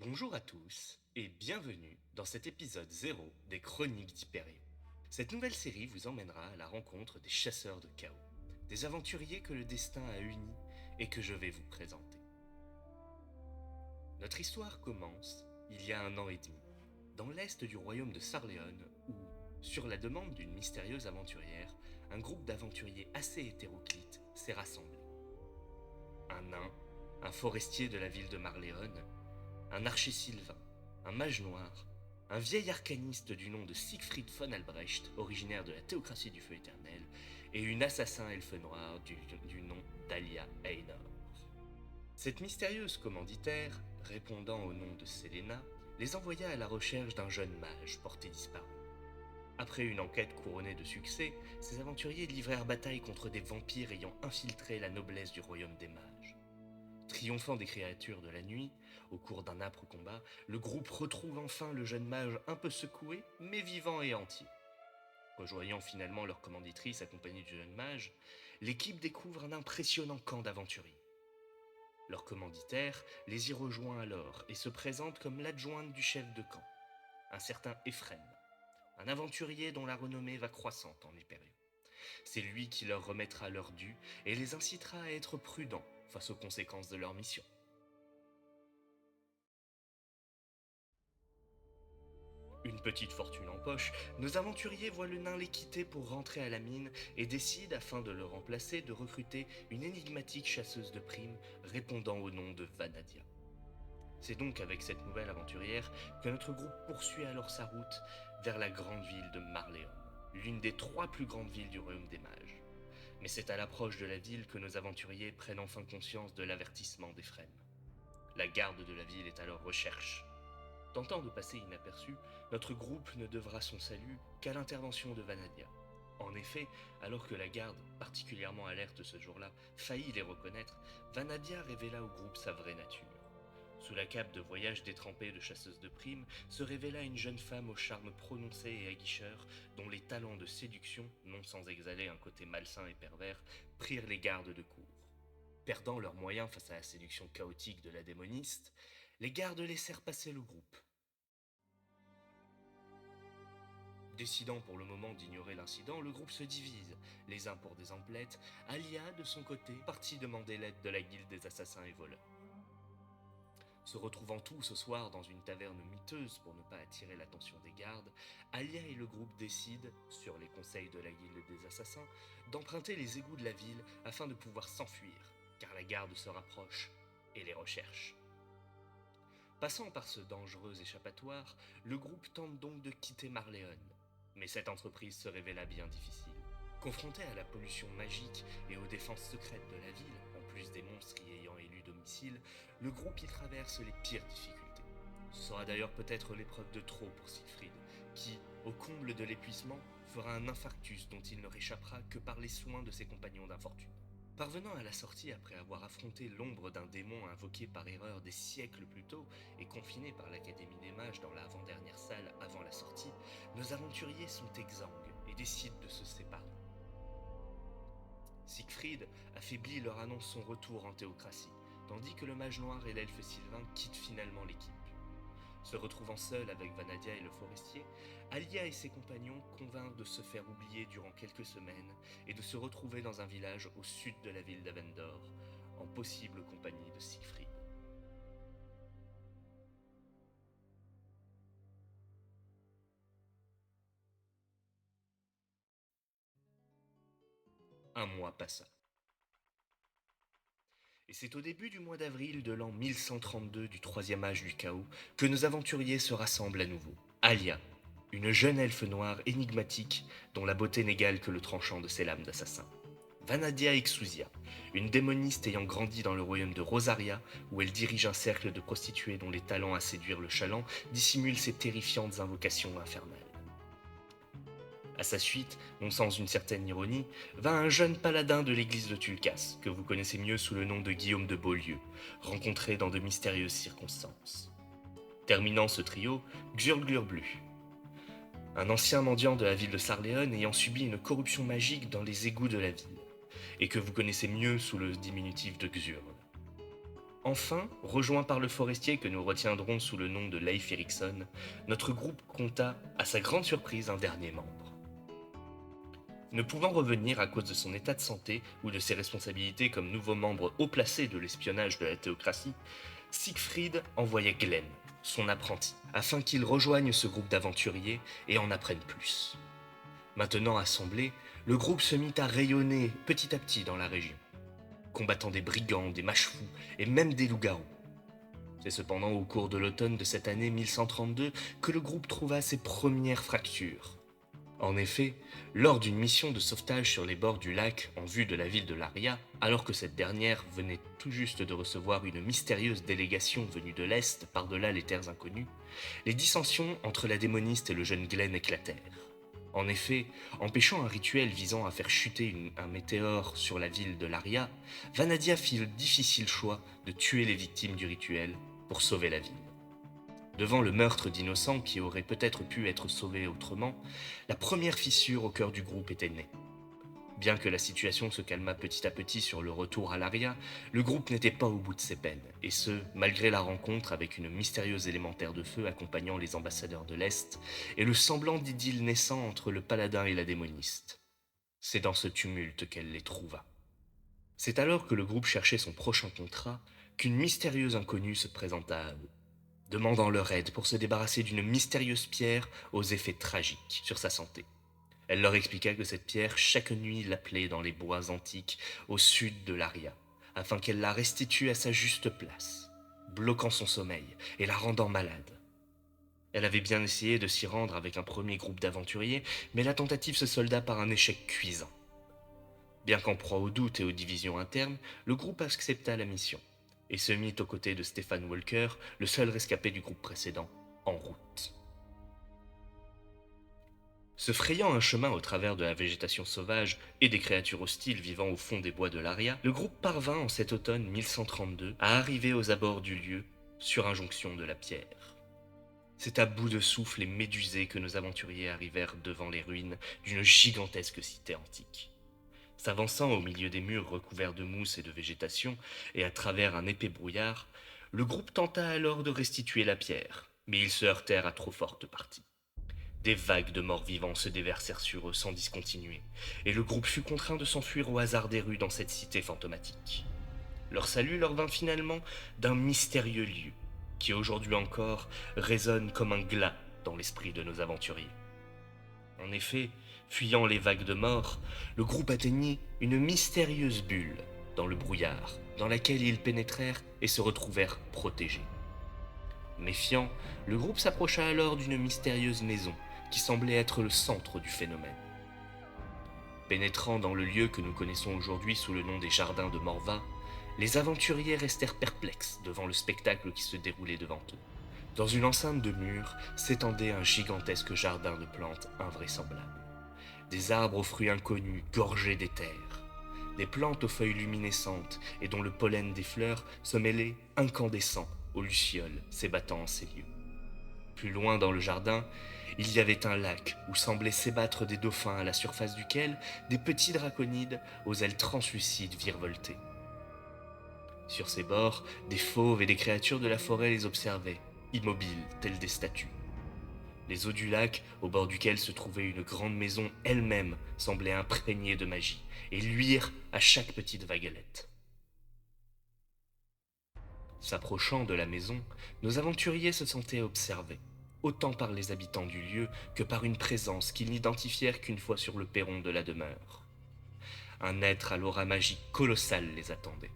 Bonjour à tous et bienvenue dans cet épisode 0 des Chroniques d'Hyperion. Cette nouvelle série vous emmènera à la rencontre des chasseurs de chaos, des aventuriers que le destin a unis et que je vais vous présenter. Notre histoire commence il y a 1 an et demi, dans l'est du royaume de Sarleon où, sur la demande d'une mystérieuse aventurière, un groupe d'aventuriers assez hétéroclites s'est rassemblé. Un nain, un forestier de la ville de Marléon, un archer sylvain, un mage noir, un vieil arcaniste du nom de Siegfried von Albrecht, originaire de la théocratie du feu éternel, et une assassin elfe noire du nom d'Alia Einor. Cette mystérieuse commanditaire, répondant au nom de Selena, les envoya à la recherche d'un jeune mage porté disparu. Après une enquête couronnée de succès, ces aventuriers livrèrent bataille contre des vampires ayant infiltré la noblesse du royaume des mages. Triomphant des créatures de la nuit, au cours d'un âpre combat, le groupe retrouve enfin le jeune mage un peu secoué, mais vivant et entier. Rejoignant finalement leur commanditrice accompagnée du jeune mage, l'équipe découvre un impressionnant camp d'aventuriers. Leur commanditaire les y rejoint alors et se présente comme l'adjointe du chef de camp, un certain Ephrem, un aventurier dont la renommée va croissante en Hyperion. C'est lui qui leur remettra leur dû et les incitera à être prudents face aux conséquences de leur mission. Une petite fortune en poche, nos aventuriers voient le nain les quitter pour rentrer à la mine et décident, afin de le remplacer, de recruter une énigmatique chasseuse de primes répondant au nom de Vanadia. C'est donc avec cette nouvelle aventurière que notre groupe poursuit alors sa route vers la grande ville de Marléon, l'une des 3 plus grandes villes du royaume des mages. Mais c'est à l'approche de la ville que nos aventuriers prennent enfin conscience de l'avertissement d'Ephrem. La garde de la ville est alors recherche. Tentant de passer inaperçu, notre groupe ne devra son salut qu'à l'intervention de Vanadia. En effet, alors que la garde, particulièrement alerte ce jour-là, faillit les reconnaître, Vanadia révéla au groupe sa vraie nature. Sous la cape de voyage détrempée de chasseuse de primes, se révéla une jeune femme au charme prononcé et aguicheur, dont les talents de séduction, non sans exhaler un côté malsain et pervers, prirent les gardes de cour. Perdant leurs moyens face à la séduction chaotique de la démoniste, les gardes laissèrent passer le groupe. Décidant pour le moment d'ignorer l'incident, le groupe se divise, les uns pour des emplettes, Alia, de son côté, partit demander l'aide de la guilde des assassins et voleurs. Se retrouvant tous ce soir dans une taverne miteuse pour ne pas attirer l'attention des gardes, Alia et le groupe décident, sur les conseils de la guilde des assassins, d'emprunter les égouts de la ville afin de pouvoir s'enfuir, car la garde se rapproche et les recherche. Passant par ce dangereux échappatoire, le groupe tente donc de quitter Marléon. Mais cette entreprise se révéla bien difficile. Confronté à la pollution magique et aux défenses secrètes de la ville, en plus des monstres y ayant élu domicile, le groupe y traverse les pires difficultés. Ce sera d'ailleurs peut-être l'épreuve de trop pour Siegfried, qui, au comble de l'épuisement, fera un infarctus dont il ne réchappera que par les soins de ses compagnons d'infortune. Parvenant à la sortie après avoir affronté l'ombre d'un démon invoqué par erreur des siècles plus tôt et confiné par l'Académie des Mages dans l'avant-dernière salle avant la sortie, nos aventuriers sont exsangues et décident de se séparer. Siegfried, affaibli, leur annonce son retour en théocratie, tandis que le mage noir et l'elfe sylvain quittent finalement l'équipe. Se retrouvant seul avec Vanadia et le forestier, Alia et ses compagnons convinrent de se faire oublier durant quelques semaines et de se retrouver dans un village au sud de la ville d'Avendor, en possible compagnie de Siegfried. Un mois passa. Et c'est au début du mois d'avril de l'an 1132 du troisième âge du chaos que nos aventuriers se rassemblent à nouveau. Alia, une jeune elfe noire énigmatique dont la beauté n'égale que le tranchant de ses lames d'assassin. Vanadia Exousia, une démoniste ayant grandi dans le royaume de Rosaria, où elle dirige un cercle de prostituées dont les talents à séduire le chaland dissimulent ses terrifiantes invocations infernales. À sa suite, non sans une certaine ironie, va un jeune paladin de l'église de Tulkas, que vous connaissez mieux sous le nom de Guillaume de Beaulieu, rencontré dans de mystérieuses circonstances. Terminant ce trio, Xurglurblu, un ancien mendiant de la ville de Sarleon ayant subi une corruption magique dans les égouts de la ville, et que vous connaissez mieux sous le diminutif de Xurl. Enfin, rejoint par le forestier que nous retiendrons sous le nom de Leif Erikson, notre groupe compta, à sa grande surprise, un dernier membre. Ne pouvant revenir à cause de son état de santé ou de ses responsabilités comme nouveau membre haut placé de l'espionnage de la théocratie, Siegfried envoya Glenn, son apprenti, afin qu'il rejoigne ce groupe d'aventuriers et en apprenne plus. Maintenant assemblé, le groupe se mit à rayonner petit à petit dans la région, combattant des brigands, des mâches-fous et même des loups-garous. C'est cependant au cours de l'automne de cette année 1132 que le groupe trouva ses premières fractures. En effet, lors d'une mission de sauvetage sur les bords du lac en vue de la ville de Laria, alors que cette dernière venait tout juste de recevoir une mystérieuse délégation venue de l'Est par-delà les terres inconnues, les dissensions entre la démoniste et le jeune Glenn éclatèrent. En effet, empêchant un rituel visant à faire chuter un météore sur la ville de Laria, Vanadia fit le difficile choix de tuer les victimes du rituel pour sauver la ville. Devant le meurtre d'innocents qui auraient peut-être pu être sauvés autrement, la première fissure au cœur du groupe était née. Bien que la situation se calma petit à petit sur le retour à Laria, le groupe n'était pas au bout de ses peines, et ce, malgré la rencontre avec une mystérieuse élémentaire de feu accompagnant les ambassadeurs de l'Est, et le semblant d'idylle naissant entre le paladin et la démoniste. C'est dans ce tumulte qu'elle les trouva. C'est alors que le groupe cherchait son prochain contrat qu'une mystérieuse inconnue se présenta à eux, demandant leur aide pour se débarrasser d'une mystérieuse pierre aux effets tragiques sur sa santé. Elle leur expliqua que cette pierre, chaque nuit, l'appelait dans les bois antiques au sud de Laria, afin qu'elle la restitue à sa juste place, bloquant son sommeil et la rendant malade. Elle avait bien essayé de s'y rendre avec un premier groupe d'aventuriers, mais la tentative se solda par un échec cuisant. Bien qu'en proie aux doutes et aux divisions internes, le groupe accepta la mission et se mit aux côtés de Stefan Walker, le seul rescapé du groupe précédent, en route. Se frayant un chemin au travers de la végétation sauvage et des créatures hostiles vivant au fond des bois de Laria, le groupe parvint en cet automne 1132 à arriver aux abords du lieu sur injonction de la pierre. C'est à bout de souffle et médusé que nos aventuriers arrivèrent devant les ruines d'une gigantesque cité antique. S'avançant au milieu des murs recouverts de mousse et de végétation, et à travers un épais brouillard, le groupe tenta alors de restituer la pierre, mais ils se heurtèrent à trop forte partie. Des vagues de morts vivants se déversèrent sur eux sans discontinuer, et le groupe fut contraint de s'enfuir au hasard des rues dans cette cité fantomatique. Leur salut leur vint finalement d'un mystérieux lieu, qui aujourd'hui encore résonne comme un glas dans l'esprit de nos aventuriers. En effet, fuyant les vagues de mort, le groupe atteignit une mystérieuse bulle dans le brouillard, dans laquelle ils pénétrèrent et se retrouvèrent protégés. Méfiant, le groupe s'approcha alors d'une mystérieuse maison qui semblait être le centre du phénomène. Pénétrant dans le lieu que nous connaissons aujourd'hui sous le nom des Jardins de Morva, les aventuriers restèrent perplexes devant le spectacle qui se déroulait devant eux. Dans une enceinte de murs s'étendait un gigantesque jardin de plantes invraisemblables. Des arbres aux fruits inconnus, gorgés d'éther. Des plantes aux feuilles luminescentes et dont le pollen des fleurs se mêlait incandescent aux lucioles s'ébattant en ces lieux. Plus loin dans le jardin, il y avait un lac où semblaient s'ébattre des dauphins à la surface duquel des petits draconides aux ailes translucides virevoltaient. Sur ses bords, des fauves et des créatures de la forêt les observaient, immobiles tels des statues. Les eaux du lac, au bord duquel se trouvait une grande maison elle-même, semblaient imprégnées de magie et luire à chaque petite vaguelette. S'approchant de la maison, nos aventuriers se sentaient observés, autant par les habitants du lieu que par une présence qu'ils n'identifièrent qu'une fois sur le perron de la demeure. Un être à l'aura magique colossale les attendait.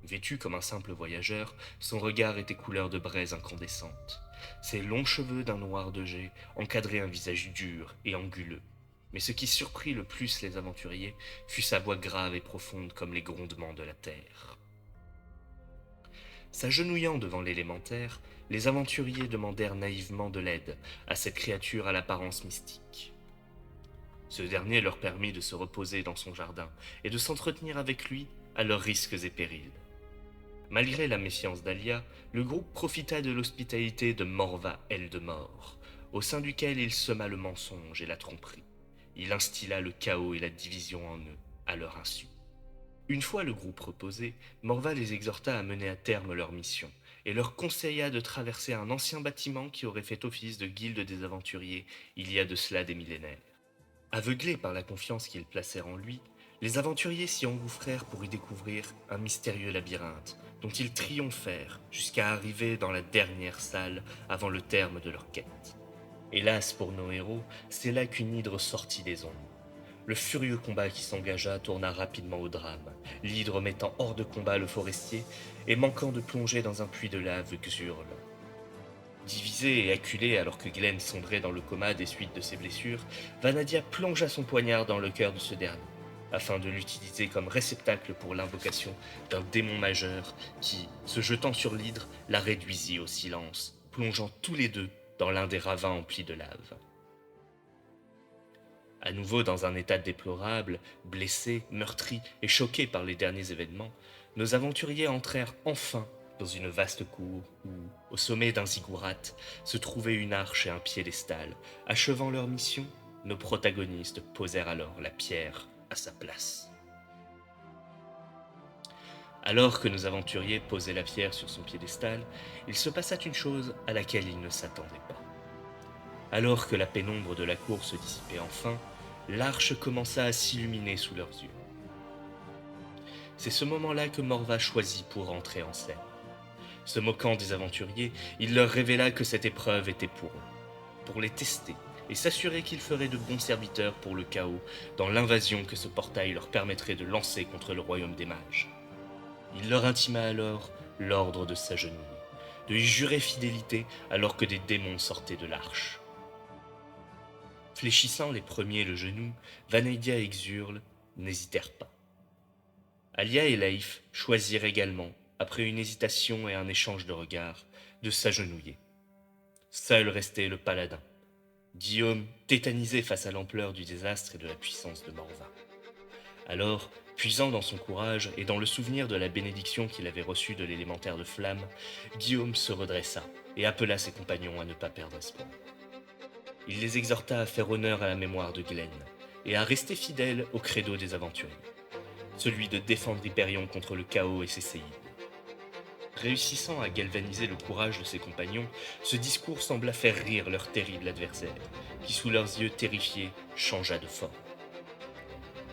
Vêtu comme un simple voyageur, son regard était couleur de braise incandescente. Ses longs cheveux d'un noir de jais encadraient un visage dur et anguleux. Mais ce qui surprit le plus les aventuriers fut sa voix grave et profonde comme les grondements de la terre. S'agenouillant devant l'élémentaire, les aventuriers demandèrent naïvement de l'aide à cette créature à l'apparence mystique. Ce dernier leur permit de se reposer dans son jardin et de s'entretenir avec lui à leurs risques et périls. Malgré la méfiance d'Alia, le groupe profita de l'hospitalité de Morva Eldemort, au sein duquel il sema le mensonge et la tromperie. Il instilla le chaos et la division en eux, à leur insu. Une fois le groupe reposé, Morva les exhorta à mener à terme leur mission et leur conseilla de traverser un ancien bâtiment qui aurait fait office de guilde des aventuriers il y a de cela des millénaires. Aveuglés par la confiance qu'ils placèrent en lui, les aventuriers s'y engouffrèrent pour y découvrir un mystérieux labyrinthe dont ils triomphèrent jusqu'à arriver dans la dernière salle avant le terme de leur quête. Hélas pour nos héros, c'est là qu'une hydre sortit des ombres. Le furieux combat qui s'engagea tourna rapidement au drame, l'hydre mettant hors de combat le forestier et manquant de plonger dans un puits de lave Xurl. Divisé et acculé alors que Glenn sombrait dans le coma des suites de ses blessures, Vanadia plongea son poignard dans le cœur de ce dernier, afin de l'utiliser comme réceptacle pour l'invocation d'un démon majeur qui, se jetant sur l'hydre, la réduisit au silence, plongeant tous les deux dans l'un des ravins emplis de lave. À nouveau dans un état déplorable, blessés, meurtris et choqués par les derniers événements, nos aventuriers entrèrent enfin dans une vaste cour où, au sommet d'un ziggurat, se trouvait une arche et un piédestal. Achevant leur mission, nos protagonistes posèrent alors la pierre à sa place. Alors que nos aventuriers posaient la pierre sur son piédestal, il se passa une chose à laquelle ils ne s'attendaient pas. Alors que la pénombre de la cour se dissipait enfin, l'arche commença à s'illuminer sous leurs yeux. C'est ce moment-là que Morva choisit pour entrer en scène. Se moquant des aventuriers, il leur révéla que cette épreuve était pour eux, pour les tester et s'assurer qu'ils feraient de bons serviteurs pour le chaos dans l'invasion que ce portail leur permettrait de lancer contre le royaume des mages. Il leur intima alors l'ordre de s'agenouiller, de y jurer fidélité alors que des démons sortaient de l'arche. Fléchissant les premiers le genou, Vanadia et Xurl n'hésitèrent pas. Alia et Leif choisirent également, après une hésitation et un échange de regards, de s'agenouiller. Seul restait le paladin, Guillaume tétanisé face à l'ampleur du désastre et de la puissance de Morva. Alors, puisant dans son courage et dans le souvenir de la bénédiction qu'il avait reçue de l'élémentaire de flamme, Guillaume se redressa et appela ses compagnons à ne pas perdre espoir. Il les exhorta à faire honneur à la mémoire de Glenn et à rester fidèles au credo des aventuriers, celui de défendre Hyperion contre le chaos et ses séides. Réussissant à galvaniser le courage de ses compagnons, ce discours sembla faire rire leur terrible adversaire, qui sous leurs yeux terrifiés changea de forme.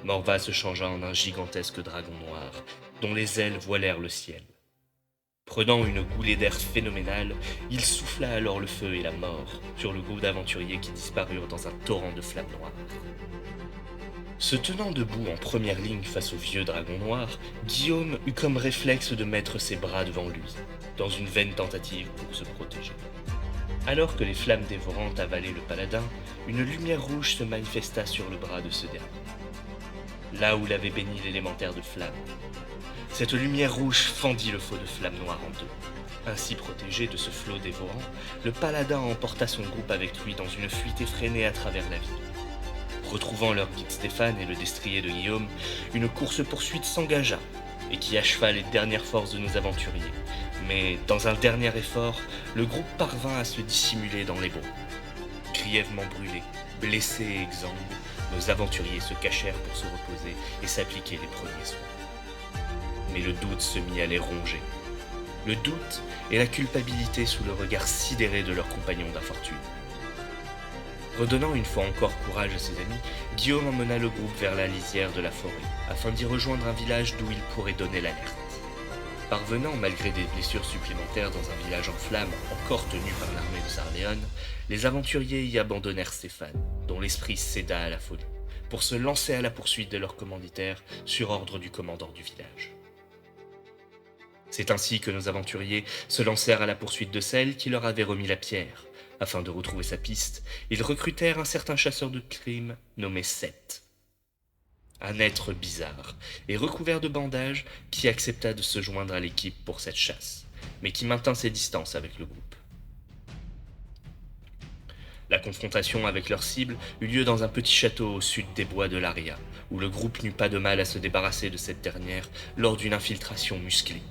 Morva se changea en un gigantesque dragon noir, dont les ailes voilèrent le ciel. Prenant une goulée d'air phénoménale, il souffla alors le feu et la mort sur le groupe d'aventuriers qui disparurent dans un torrent de flammes noires. Se tenant debout en première ligne face au vieux dragon noir, Guillaume eut comme réflexe de mettre ses bras devant lui, dans une vaine tentative pour se protéger. Alors que les flammes dévorantes avalaient le paladin, une lumière rouge se manifesta sur le bras de ce dernier, là où l'avait béni l'élémentaire de flamme. Cette lumière rouge fendit le feu de flamme noire en deux. Ainsi protégé de ce flot dévorant, le paladin emporta son groupe avec lui dans une fuite effrénée à travers la ville. Retrouvant leur guide Stéphane et le destrier de Guillaume, une course-poursuite s'engagea et qui acheva les dernières forces de nos aventuriers. Mais dans un dernier effort, le groupe parvint à se dissimuler dans les bois. Grièvement brûlés, blessés et exsangues, nos aventuriers se cachèrent pour se reposer et s'appliquer les premiers soins. Mais le doute se mit à les ronger. Le doute et la culpabilité sous le regard sidéré de leurs compagnons d'infortune. Redonnant une fois encore courage à ses amis, Guillaume emmena le groupe vers la lisière de la forêt, afin d'y rejoindre un village d'où il pourrait donner l'alerte. Parvenant, malgré des blessures supplémentaires, dans un village en flammes encore tenu par l'armée de Sarleon, les aventuriers y abandonnèrent Stéphane, dont l'esprit céda à la folie, pour se lancer à la poursuite de leur commanditaire sur ordre du commandant du village. C'est ainsi que nos aventuriers se lancèrent à la poursuite de celle qui leur avait remis la pierre. Afin de retrouver sa piste, ils recrutèrent un certain chasseur de crimes nommé Seth. Un être bizarre et recouvert de bandages qui accepta de se joindre à l'équipe pour cette chasse, mais qui maintint ses distances avec le groupe. La confrontation avec leur cible eut lieu dans un petit château au sud des bois de Laria, où le groupe n'eut pas de mal à se débarrasser de cette dernière lors d'une infiltration musclée.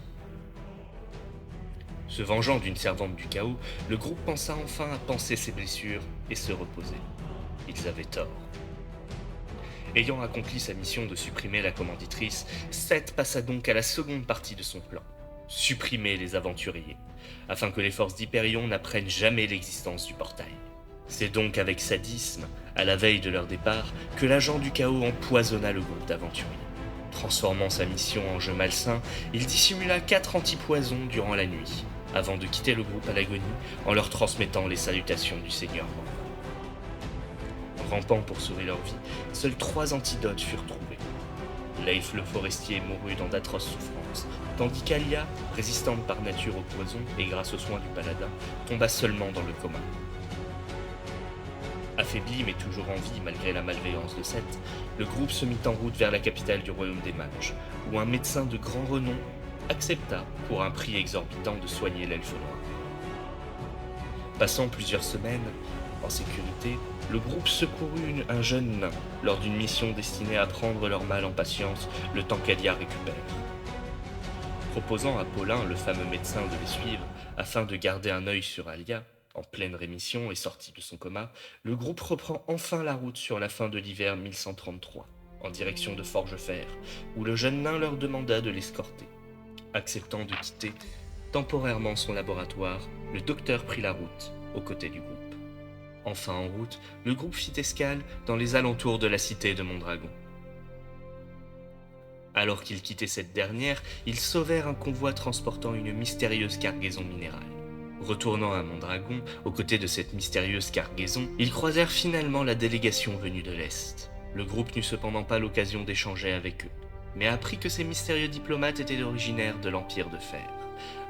Se vengeant d'une servante du chaos, le groupe pensa enfin à panser ses blessures et se reposer. Ils avaient tort. Ayant accompli sa mission de supprimer la commanditrice, Seth passa donc à la seconde partie de son plan. Supprimer les aventuriers, afin que les forces d'Hyperion n'apprennent jamais l'existence du portail. C'est donc avec sadisme, à la veille de leur départ, que l'agent du chaos empoisonna le groupe d'aventuriers. Transformant sa mission en jeu malsain, il dissimula 4 antipoisons durant la nuit, avant de quitter le groupe à l'agonie en leur transmettant les salutations du Seigneur Mort. Rampant pour sauver leur vie, seuls 3 antidotes furent trouvés. Leif le forestier mourut dans d'atroces souffrances, tandis qu'Alia, résistante par nature au poison et grâce aux soins du paladin, tomba seulement dans le coma. Affaibli mais toujours en vie malgré la malveillance de Seth, le groupe se mit en route vers la capitale du royaume des mages, où un médecin de grand renom accepta, pour un prix exorbitant, de soigner l'elfe noir. Passant plusieurs semaines en sécurité, le groupe secourut un jeune nain lors d'une mission destinée à prendre leur mal en patience le temps qu'Alia récupère. Proposant à Paulin, le fameux médecin, de les suivre afin de garder un œil sur Alia, en pleine rémission et sortie de son coma, le groupe reprend enfin la route sur la fin de l'hiver 1133, en direction de Forgefer, où le jeune nain leur demanda de l'escorter. Acceptant de quitter temporairement son laboratoire, le docteur prit la route aux côtés du groupe. Enfin en route, le groupe fit escale dans les alentours de la cité de Mondragon. Alors qu'ils quittaient cette dernière, ils sauvèrent un convoi transportant une mystérieuse cargaison minérale. Retournant à Mondragon, aux côtés de cette mystérieuse cargaison, ils croisèrent finalement la délégation venue de l'Est. Le groupe n'eut cependant pas l'occasion d'échanger avec eux, mais apprit que ces mystérieux diplomates étaient originaires de l'Empire de Fer,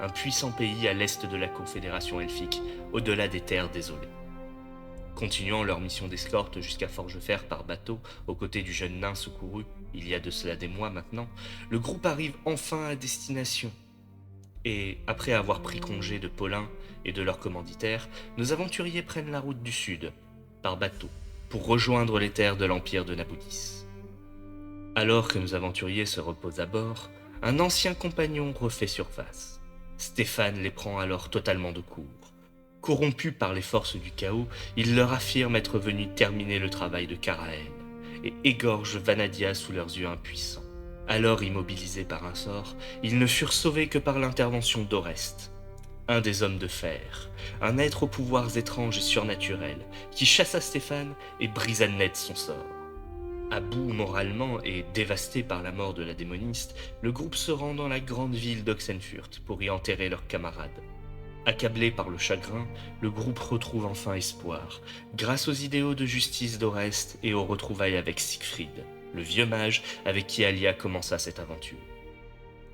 un puissant pays à l'est de la Confédération elfique, au-delà des terres désolées. Continuant leur mission d'escorte jusqu'à Forgefer par bateau, aux côtés du jeune nain secouru, il y a de cela des mois maintenant, le groupe arrive enfin à destination. Et, après avoir pris congé de Paulin et de leurs commanditaires, nos aventuriers prennent la route du sud, par bateau, pour rejoindre les terres de l'Empire de Nabudis. Alors que nos aventuriers se reposent à bord, un ancien compagnon refait surface. Stéphane les prend alors totalement de court. Corrompu par les forces du chaos, il leur affirme être venu terminer le travail de Karaen, et égorge Vanadia sous leurs yeux impuissants. Alors immobilisés par un sort, ils ne furent sauvés que par l'intervention d'Oreste, un des hommes de fer, un être aux pouvoirs étranges et surnaturels, qui chassa Stéphane et brisa net son sort. À bout moralement et dévasté par la mort de la démoniste, le groupe se rend dans la grande ville d'Oxenfurt pour y enterrer leurs camarades. Accablé par le chagrin, le groupe retrouve enfin espoir, grâce aux idéaux de justice d'Oreste et aux retrouvailles avec Siegfried, le vieux mage avec qui Alia commença cette aventure.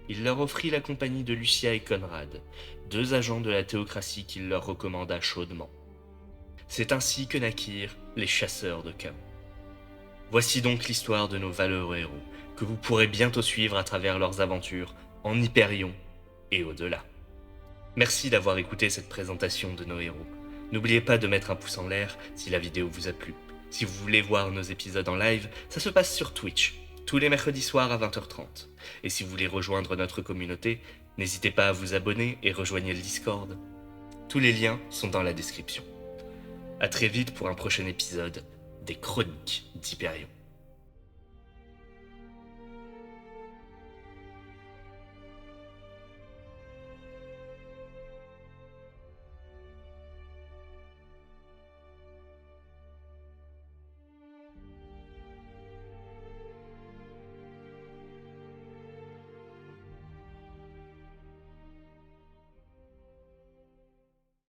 Il leur offrit la compagnie de Lucia et Conrad, 2 agents de la théocratie qu'il leur recommanda chaudement. C'est ainsi que naquirent les chasseurs de chaos. Voici donc l'histoire de nos valeureux héros, que vous pourrez bientôt suivre à travers leurs aventures en Hyperion et au-delà. Merci d'avoir écouté cette présentation de nos héros. N'oubliez pas de mettre un pouce en l'air si la vidéo vous a plu. Si vous voulez voir nos épisodes en live, ça se passe sur Twitch, tous les mercredis soirs à 20h30. Et si vous voulez rejoindre notre communauté, n'hésitez pas à vous abonner et rejoignez le Discord. Tous les liens sont dans la description. À très vite pour un prochain épisode des Chroniques d'Hyperion.